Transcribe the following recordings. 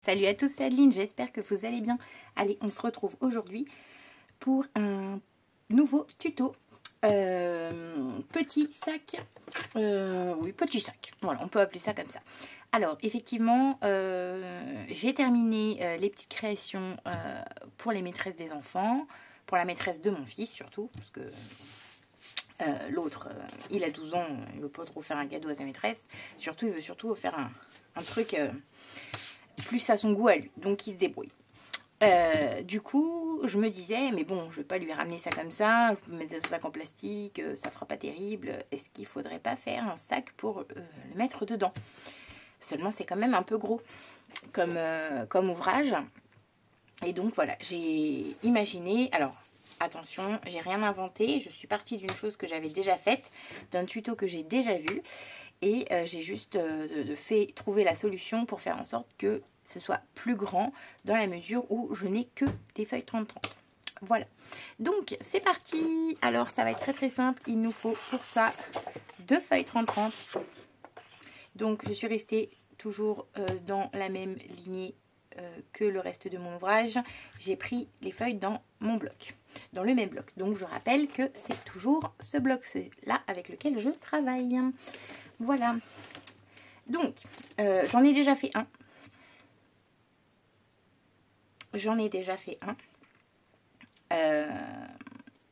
Salut à tous, c'est Adeline, j'espère que vous allez bien. Allez, on se retrouve aujourd'hui pour un nouveau tuto. Petit sac, oui, petit sac, voilà, on peut appeler ça comme ça. Alors, effectivement, j'ai terminé les petites créations pour les maîtresses des enfants, pour la maîtresse de mon fils surtout, parce que l'autre, il a 12 ans, il ne veut pas trop faire un cadeau à sa maîtresse. Surtout, il veut surtout faire un truc plus à son goût à lui. Donc, il se débrouille. Du coup, je me disais, mais bon, je ne vais pas lui ramener ça comme ça. Je vais mettre un sac en plastique, ça fera pas terrible. Est-ce qu'il ne faudrait pas faire un sac pour le mettre dedans? Seulement, c'est quand même un peu gros comme ouvrage. Et donc, voilà, j'ai imaginé... Alors, attention, j'ai rien inventé, je suis partie d'une chose que j'avais déjà faite, d'un tuto que j'ai déjà vu, et j'ai juste trouvé la solution pour faire en sorte que ce soit plus grand, dans la mesure où je n'ai que des feuilles 30-30. Voilà, donc c'est parti. Alors ça va être très très simple, il nous faut pour ça 2 feuilles 30-30. Donc je suis restée toujours dans la même lignée que le reste de mon ouvrage. J'ai pris les feuilles dans mon bloc, dans le même bloc. Donc je rappelle que c'est toujours ce bloc là avec lequel je travaille. Voilà. Donc j'en ai déjà fait un.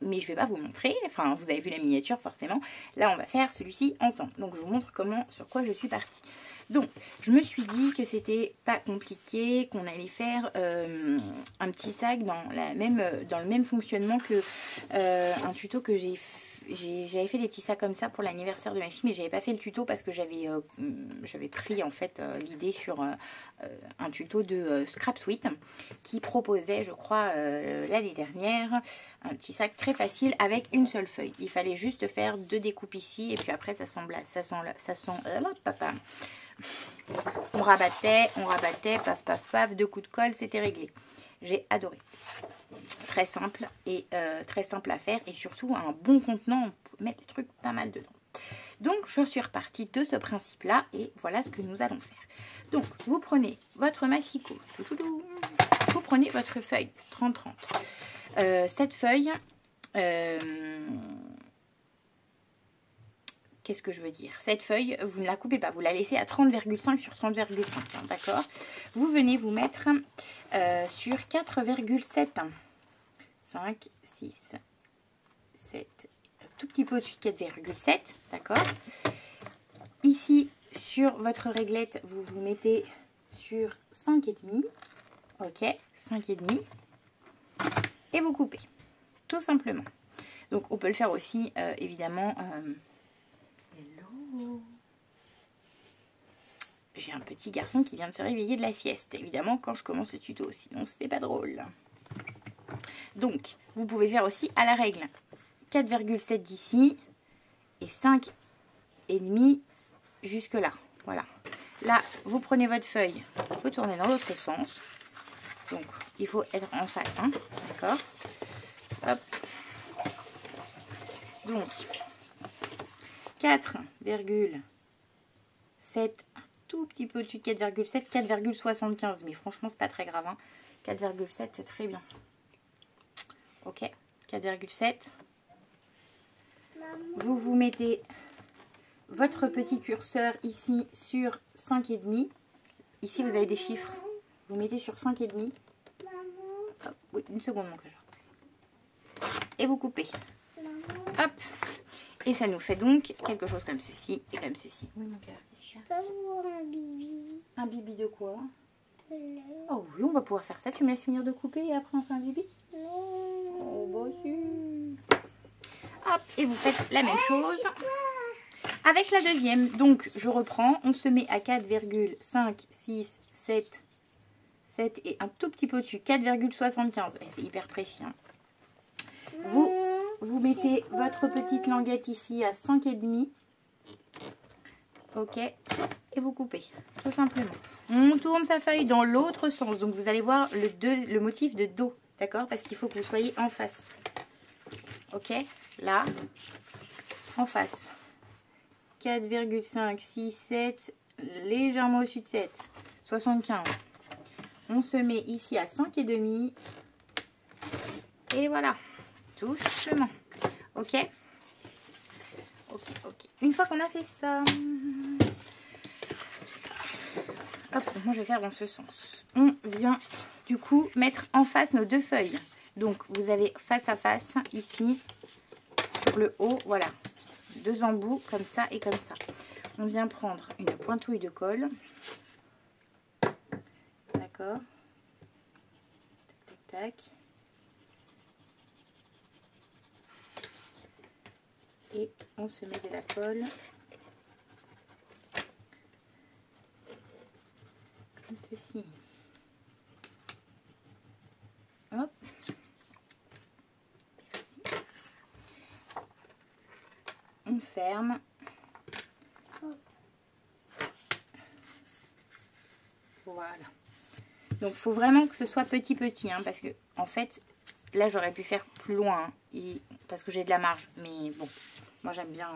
Mais je vais pas vous montrer. Enfin, vous avez vu la miniature forcément. Là, on va faire celui-ci ensemble. Donc je vous montre sur quoi je suis partie. Donc, je me suis dit que c'était pas compliqué, qu'on allait faire un petit sac dans le même fonctionnement que un tuto que j'avais fait des petits sacs comme ça pour l'anniversaire de ma fille, mais j'avais pas fait le tuto parce que j'avais pris en fait l'idée sur un tuto de Scrap Sweet qui proposait, je crois, l'année dernière, un petit sac très facile avec une seule feuille. Il fallait juste faire 2 découpes ici et puis après on rabattait, paf, paf, paf, 2 coups de colle, c'était réglé. J'ai adoré. Très simple et très simple à faire et surtout un bon contenant, on peut mettre des trucs pas mal dedans. Donc je suis repartie de ce principe-là et voilà ce que nous allons faire. Donc vous prenez votre massicot, vous prenez votre feuille 30-30. Cette feuille... Qu'est-ce que je veux dire? Cette feuille, vous ne la coupez pas, vous la laissez à 30,5 sur 30,5, hein, d'accord? Vous venez vous mettre sur 4,7. 5, 6, 7, un tout petit peu au-dessus de 4,7, d'accord? Ici, sur votre réglette, vous vous mettez sur 5,5, ok? 5,5, et vous coupez, tout simplement. Donc, on peut le faire aussi, évidemment... J'ai un petit garçon qui vient de se réveiller de la sieste, évidemment, quand je commence le tuto, sinon c'est pas drôle. Donc, vous pouvez faire aussi à la règle. 4,7 d'ici et 5,5 jusque là. Voilà. Là, vous prenez votre feuille, vous tournez dans l'autre sens. Donc, il faut être en face, hein, d'accord? Hop. Donc, 4,7, tout petit peu au-dessus de 4,7, 4,75, mais franchement c'est pas très grave, hein. 4,7 c'est très bien. Ok, 4,7. Vous vous mettez votre petit curseur ici sur 5,5. Ici vous avez des chiffres, vous mettez sur 5,5. Oui, une seconde mon cœur. Et vous coupez. Hop. Et ça nous fait donc quelque chose comme ceci et comme ceci. Oui, mon cœur. Je peux avoir un bibi. Un bibi de quoi? Oh oui, on va pouvoir faire ça. Tu me laisses finir de couper et après on fait un bibi? Non. Oh bah si. Hop, et vous faites la même chose avec la deuxième. Donc, je reprends. On se met à 4,5, 6, 7 et un tout petit peu au-dessus. 4,75. Et c'est hyper précis. Hein. Vous mettez votre petite languette ici à 5,5. Ok. Et vous coupez. Tout simplement. On tourne sa feuille dans l'autre sens. Donc vous allez voir le motif de dos. D'accord? Parce qu'il faut que vous soyez en face. Ok. Là. En face. 4,5, 6, 7. Légèrement au-dessus de 7. 75. On se met ici à 5,5. Et voilà. Tout simplement. Ok. Ok. Une fois qu'on a fait ça... Hop, moi je vais faire dans ce sens. On vient du coup mettre en face nos deux feuilles. Donc vous avez face à face ici sur le haut, voilà, deux embouts comme ça et comme ça. On vient prendre une pointouille de colle. D'accord. Tac, tac, tac. Et on se met de la colle. Comme ceci. Hop. On ferme. Voilà. Donc, il faut vraiment que ce soit petit, hein, parce que, en fait, là, j'aurais pu faire plus loin, hein, parce que j'ai de la marge. Mais bon, moi, j'aime bien...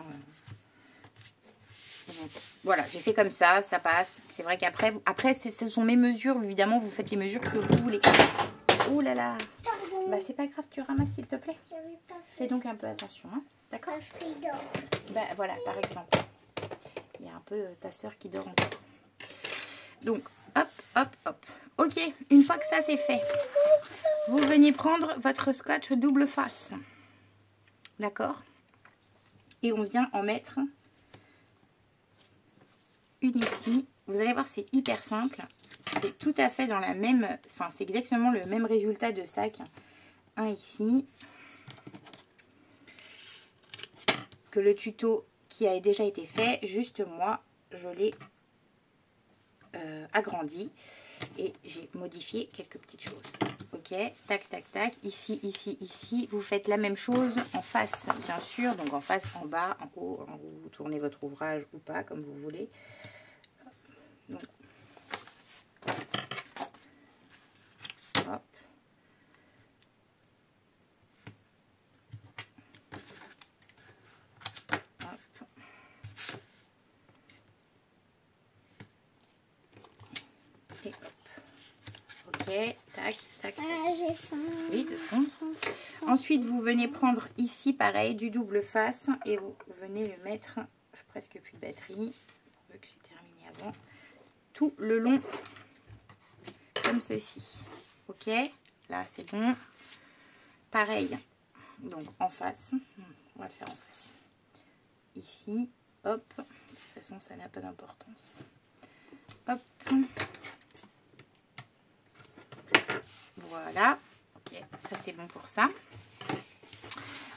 Voilà, j'ai fait comme ça, ça passe. C'est vrai qu'après, ce sont mes mesures. Évidemment, vous faites les mesures que vous voulez. Ouh là là. Bah, c'est pas grave, tu ramasses, s'il te plaît. Fais donc un peu attention, hein. D'accord? Bah, voilà, par exemple. Il y a un peu ta soeur qui dort encore. Donc, hop, hop, hop. Ok, une fois que ça c'est fait, vous venez prendre votre scotch double face. D'accord? Et on vient en mettre une ici. Vous allez voir, c'est hyper simple. C'est tout à fait dans la même... Enfin, c'est exactement le même résultat de sac. Un ici. Que le tuto qui a déjà été fait. Juste moi, je l'ai agrandi. Et j'ai modifié quelques petites choses. Ok, tac, tac, tac. Ici, ici, ici. Vous faites la même chose en face, bien sûr. Donc en face, en bas, en haut. Vous tournez votre ouvrage ou pas, comme vous voulez. Donc, hop. Hop. Et hop. Ok, tac, tac, tac. Ah, j'ai faim. Oui, 2 secondes. Ensuite, vous venez prendre ici, pareil, du double face. Et vous venez le mettre, presque plus de batterie, que j'ai terminé avant, tout le long, comme ceci. Ok, là c'est bon. Pareil, donc en face. On va le faire en face. Ici, hop. De toute façon, ça n'a pas d'importance. Hop. Voilà. Ok, ça c'est bon pour ça.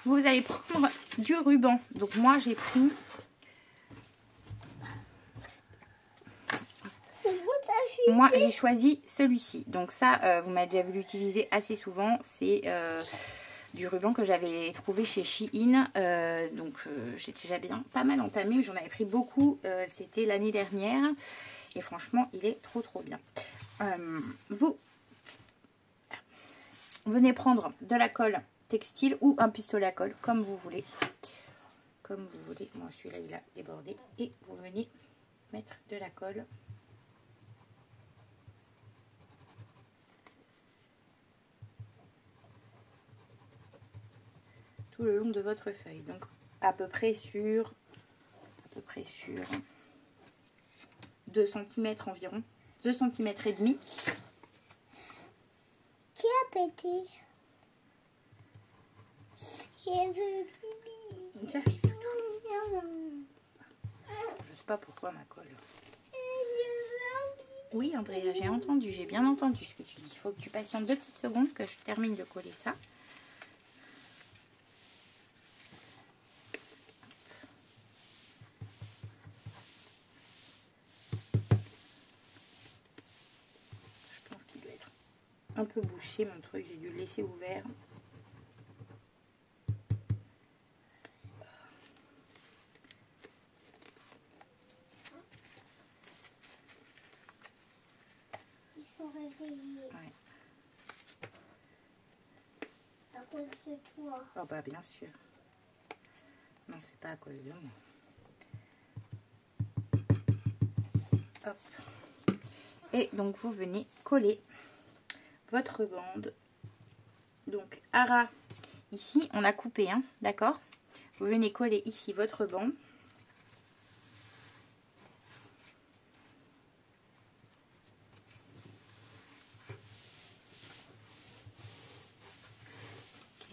Vous allez prendre du ruban. Donc moi j'ai pris... Moi j'ai choisi celui-ci. Donc ça, vous m'avez déjà vu l'utiliser assez souvent. C'est du ruban que j'avais trouvé chez Shein. J'ai déjà bien pas mal entamé. J'en avais pris beaucoup. C'était l'année dernière. Et franchement, il est trop bien. Vous venez prendre de la colle textile ou un pistolet à colle, comme vous voulez. Comme vous voulez. Moi, celui-là, il a débordé. Et vous venez mettre de la colle. Tout le long de votre feuille. Donc, à peu près sur 2 cm environ. 2 cm et demi. Qui a pété? J'ai vu pipi. Tiens, je sais pas pourquoi ma colle. Oui, Andrea, j'ai entendu, j'ai bien entendu ce que tu dis. Il faut que tu patientes 2 petites secondes que je termine de coller ça. Je pense qu'il doit être un peu bouché mon truc, j'ai dû le laisser ouvert. Réveillée. Ouais. À cause de toi. Oh bah bien sûr. Non, c'est pas à cause de moi. Hop. Et donc vous venez coller votre bande. Donc, haras, ici, on a coupé, hein, d'accord? Vous venez coller ici votre bande.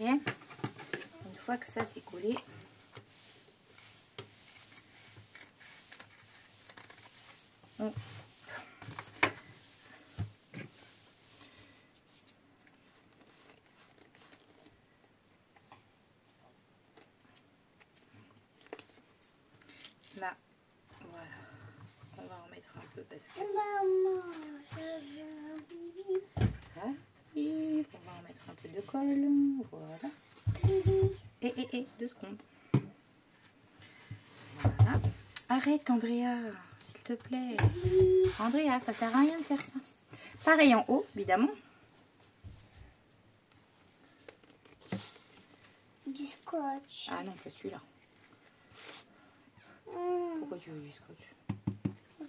Ok. Une fois que ça c'est collé, on... Là, voilà. On va en mettre un peu parce que... Maman, je veux un bibi. Là, et on va en mettre un peu de colle. Voilà. Bibi. Et 2 secondes. Voilà. Arrête, Andrea, s'il te plaît. Andrea, ça sert à rien de faire ça. Pareil en haut, évidemment. Du scotch. Ah non, pas celui-là. Pourquoi tu veux du scotch?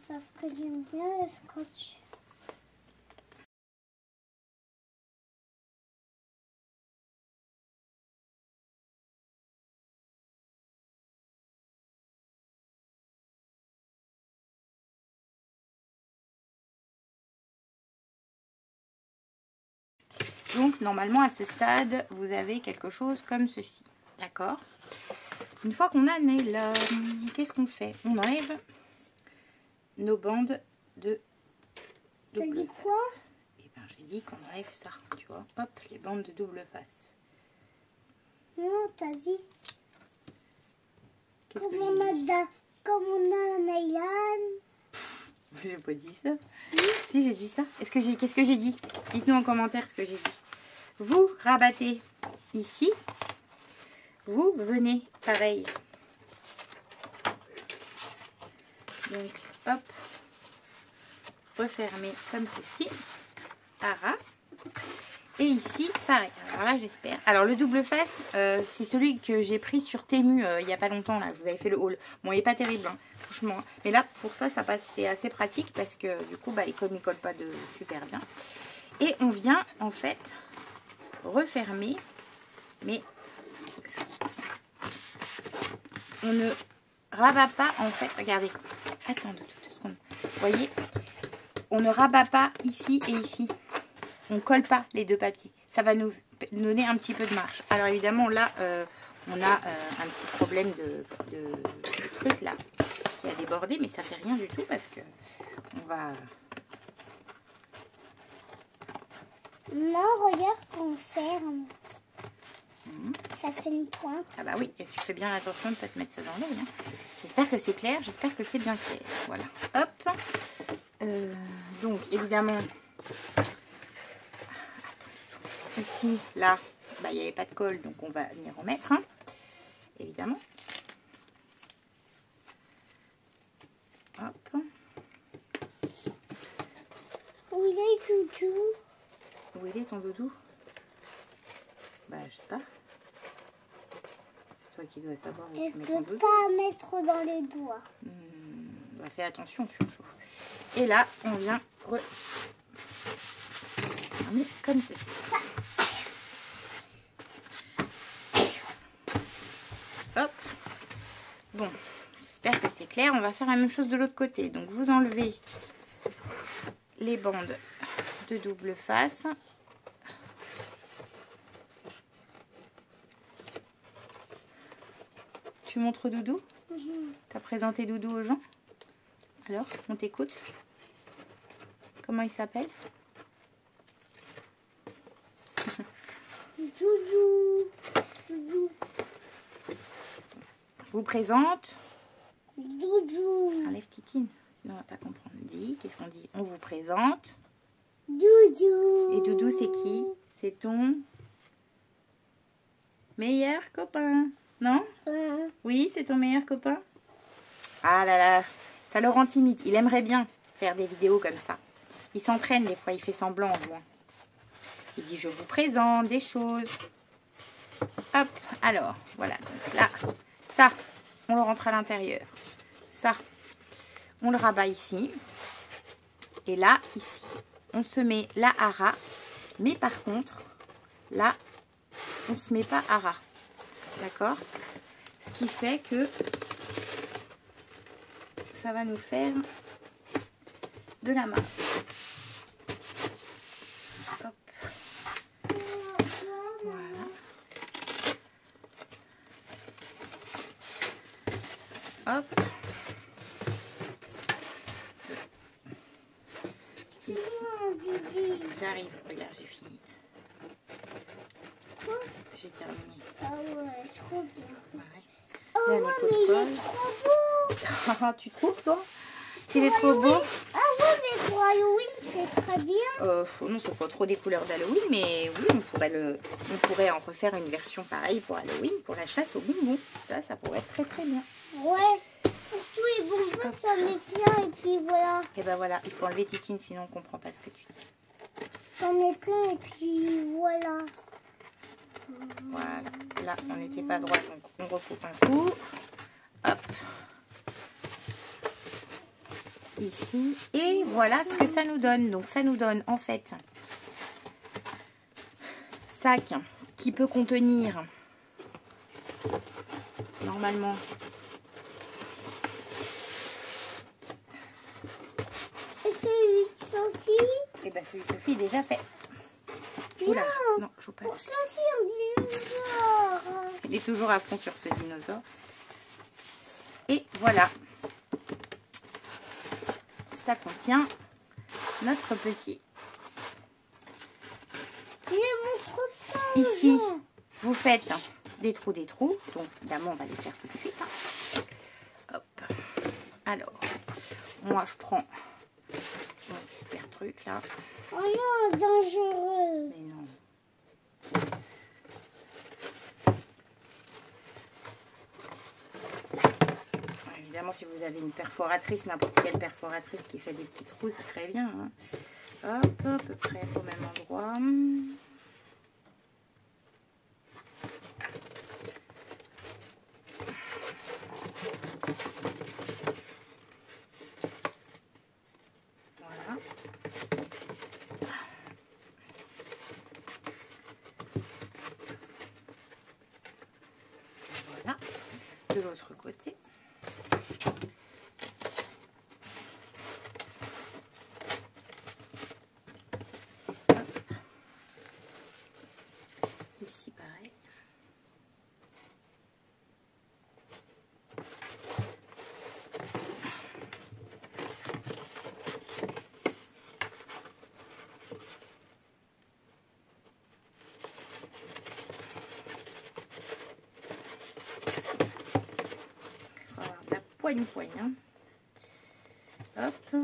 Parce que j'aime bien le scotch. Donc, normalement, à ce stade, vous avez quelque chose comme ceci. D'accord? Une fois qu'on a né là, qu'est-ce qu'on fait? On enlève nos bandes de T'as double dit face. quoi? Et ben, j'ai dit qu'on enlève ça, tu vois. Hop, les bandes de double face. Non, t'as dit. Qu'est-ce Comme que on j'ai a dit? comme on a un Aylan. J'ai pas dit ça. Si, j'ai dit ça. Qu'est-ce que j'ai dit? Dites-nous en commentaire ce que j'ai dit. Vous rabattez ici. Vous venez pareil. Donc, hop. Refermez comme ceci. Haras. Et ici, pareil. Alors là, j'espère. Alors, le double face, c'est celui que j'ai pris sur Temu il n'y a pas longtemps. Là, je vous avais fait le haul. Bon, il n'est pas terrible, hein, franchement. Mais là, pour ça, ça passe. C'est assez pratique parce que du coup, bah, il ne colle pas de super bien. Et on vient, en fait, refermer. Mais on ne rabat pas, en fait. Regardez. Attends 2 secondes. Vous voyez, on ne rabat pas ici et ici. On ne colle pas les 2 papiers. Ça va nous donner un petit peu de marge. Alors évidemment, là, on a un petit problème de truc là qui a débordé, mais ça fait rien du tout parce que on va... Non, regarde qu'on ferme. Ça fait une pointe. Ah bah oui, et tu fais bien attention de ne pas te mettre ça dans l'œil. Hein. J'espère que c'est clair, j'espère que c'est bien clair. Voilà, hop. Donc évidemment... Ici, là, bah, il n'y avait pas de colle, donc on va venir en mettre, hein, évidemment. Hop. Où il est, Doudou? Où il est ton doudou? Bah, je sais pas. C'est toi qui dois savoir où Je tu mets ton ne peux doudou. pas mettre dans les doigts. Bah, fais attention, surtout. Et là, on vient comme ceci. Hop. Bon, j'espère que c'est clair. On va faire la même chose de l'autre côté. Donc, vous enlevez les bandes de double face. Tu montres Doudou? T'as présenté Doudou aux gens? Alors, on t'écoute. Comment il s'appelle? Doudou. Doudou. Je vous présente. Doudou. Enlève Titine, sinon on va pas comprendre. Dis, qu'est-ce qu'on dit? On vous présente. Doudou. Et Doudou, c'est qui? C'est ton meilleur copain, non? Oui, c'est ton meilleur copain? Ah là là, ça le rend timide. Il aimerait bien faire des vidéos comme ça. Il s'entraîne des fois, il fait semblant en jouant. Il dit, je vous présente des choses. Hop, alors, voilà. Donc là, ça, on le rentre à l'intérieur. Ça, on le rabat ici. Et là, ici, on se met la haras Mais par contre, là, on ne se met pas à ras. D'accord? Ce qui fait que ça va nous faire de la marge. Hop. Voilà. Hop. Ici. J'arrive. Regarde, j'ai fini. J'ai terminé. Ah ouais, trop bien. Ouais. Oh Dernier ouais, pot de mais il colle. est trop beau. Tu trouves, toi, qu'il est trop beau? Ah ouais, mais pour Halloween, c'est très bien. Non, c'est pas trop des couleurs d'Halloween, mais oui, on pourrait en refaire une version pareille pour Halloween, pour la chasse aux bonbons. Ça pourrait être très très bien. Ouais, surtout les bonbons, ça met plein et puis voilà. Et ben voilà, il faut enlever Titine, sinon on comprend pas ce que tu dis. J'en mets plein et puis voilà. Voilà, là on n'était pas droit, donc on recoupe un coup. Hop. Ici. Et voilà ce que ça nous donne. Donc ça nous donne en fait sac qui peut contenir normalement Et celui de Sophie? et ben celui de Sophie est déjà fait. Bien. Oula, non, je vous Pour passe. Sophie, on dinosaure. Il est toujours à fond sur ce dinosaure. Et voilà. Ça contient notre petit. Il montre pas aux Ici, gens. vous faites des trous. Donc, évidemment, on va les faire tout de suite. Hein. Hop. Alors, moi, je prends mon super truc là. Oh non, dangereux. Mais non. Évidemment, si vous avez une perforatrice, n'importe quelle perforatrice qui fait des petits trous, c'est très bien. Hein. Hop, à peu près au même endroit. Voilà. Voilà. De l'autre côté. Ici pareil. Il faut avoir de la poigne. Hein. Hop,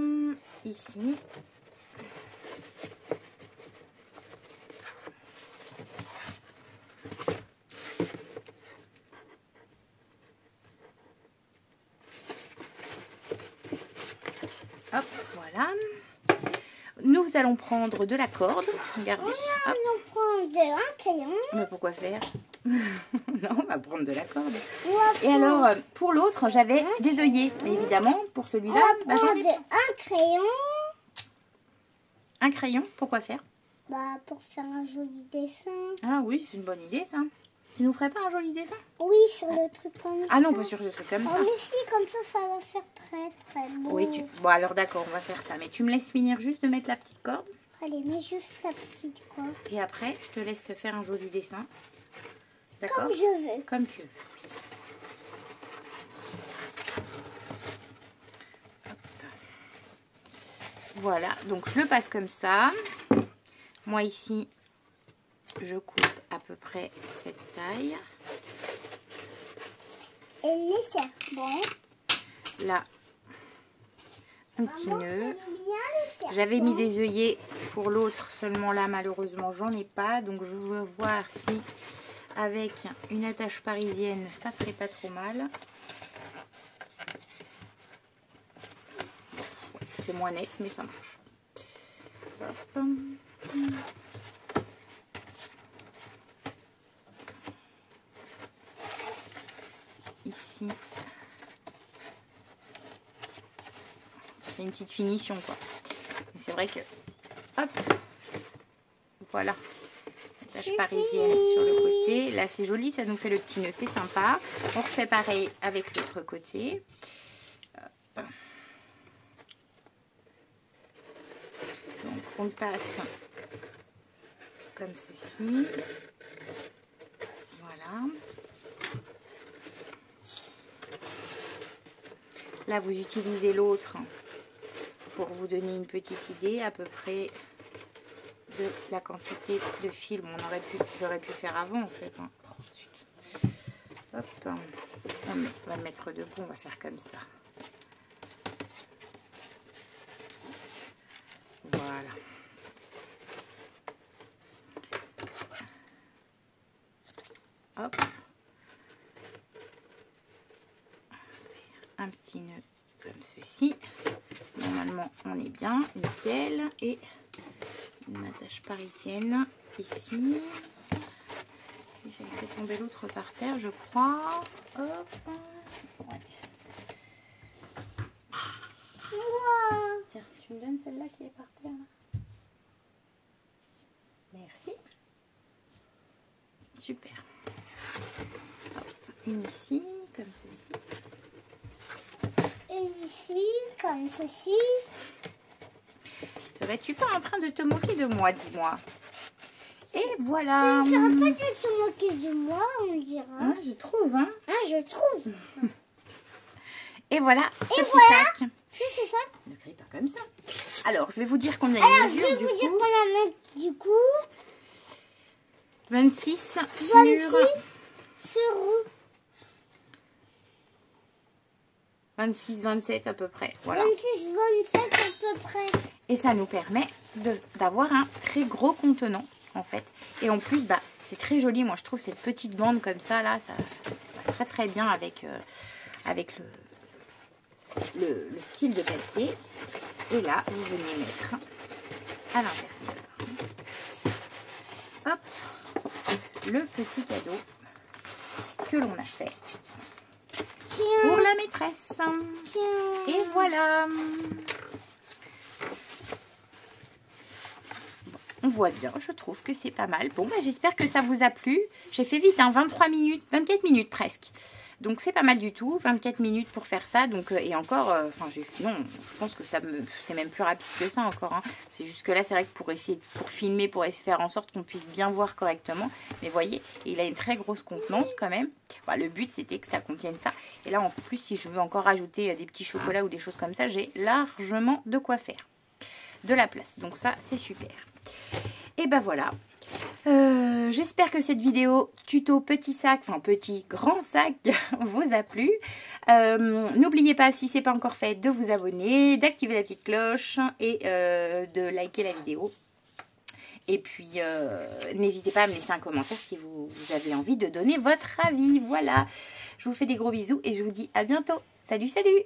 ici. Hop, voilà. Nous allons prendre de la corde. Regardez. Hop. On prend un crayon. Mais pourquoi faire? Non, on va prendre de la corde. On va Et alors, pour l'autre, j'avais des œillets. Mais évidemment, pour On celui-là, va j'en ai prendre pas. un crayon. Un crayon. Pourquoi faire? Pour faire un joli dessin. Ah oui, c'est une bonne idée, ça. Tu nous ferais pas un joli dessin? Oui, sur le truc comme ça. Ah non, pas sur ce truc comme Oh, ça. mais si, comme ça va faire très très beau. Oui, bon alors d'accord, on va faire ça. Mais tu me laisses finir juste de mettre la petite corde. Allez, mets juste la petite corde. Et après, je te laisse faire un joli dessin. D'accord? Comme je veux. Comme tu veux. Hop. Voilà, donc je le passe comme ça. Moi ici, je coupe à peu près cette taille. Et les serpents. Là, un petit Maman, nœud. t'aimes bien les serpents? J'avais mis des œillets pour l'autre, seulement là malheureusement j'en ai pas. Donc je veux voir si avec une attache parisienne ça ferait pas trop mal. C'est moins net mais ça marche. Hop. Ici. Ça fait une petite finition quoi. Mais c'est vrai que hop. Voilà. Attache parisienne sur le côté. Là, c'est joli, ça nous fait le petit nœud, c'est sympa. On refait pareil avec l'autre côté. Hop. Donc, on passe comme ceci. Voilà. Là, vous utilisez l'autre pour vous donner une petite idée à peu près de la quantité de fil. J'aurais pu faire avant en fait. Hein. Hop. On va le mettre debout, on va faire comme ça. Voilà. Hop. Un petit nœud comme ceci. Normalement, on est bien, nickel. Et une attache parisienne ici. J'avais fait tomber l'autre par terre, je crois. Hop. Ouais. Wow. Tiens, tu me donnes celle-là qui est par terre là. Merci. Super. Hop. Une ici, comme ceci. Et ici, comme ceci. Serais-tu pas en train de te moquer de moi, dis-moi? Et voilà. Tu ne seras pas du tout moquer de moi, on dira. Ah, je trouve, hein. Ah, je trouve. Et voilà, ce petit voilà. sac. C'est ça. Ne crie pas comme ça. Alors, je vais vous dire combien Alors, il je mesure vais du vous dire coup. qu'on en met du coup 26 26 sur sur 26, 27 à peu près. Voilà. 26, 27 à peu près. Et ça nous permet d'avoir un très gros contenant en fait. Et en plus, bah, c'est très joli. Moi, je trouve cette petite bande comme ça, là, ça va très très bien avec, avec le style de papier. Et là, vous venez mettre à l'intérieur, hop, le petit cadeau que l'on a fait pour la maîtresse. Tiens. Et voilà. On voit bien, je trouve que c'est pas mal. Bon, bah, j'espère que ça vous a plu. J'ai fait vite, hein, 23 minutes, 24 minutes presque. Donc c'est pas mal du tout, 24 minutes pour faire ça. Donc et encore, enfin non, je pense que c'est même plus rapide que ça encore. Hein. C'est juste que là, c'est vrai que pour filmer, pour essayer de faire en sorte qu'on puisse bien voir correctement. Mais voyez, il a une très grosse contenance quand même. Voilà, le but c'était que ça contienne ça. Et là en plus, si je veux encore ajouter des petits chocolats ou des choses comme ça, j'ai largement de quoi faire. De la place. Donc ça, c'est super. Et ben voilà. J'espère que cette vidéo tuto petit sac, enfin petit grand sac vous a plu. N'oubliez pas, si ce n'est pas encore fait, de vous abonner, d'activer la petite cloche et de liker la vidéo. Et puis n'hésitez pas à me laisser un commentaire si vous avez envie de donner votre avis. Voilà, je vous fais des gros bisous et je vous dis à bientôt. Salut, salut!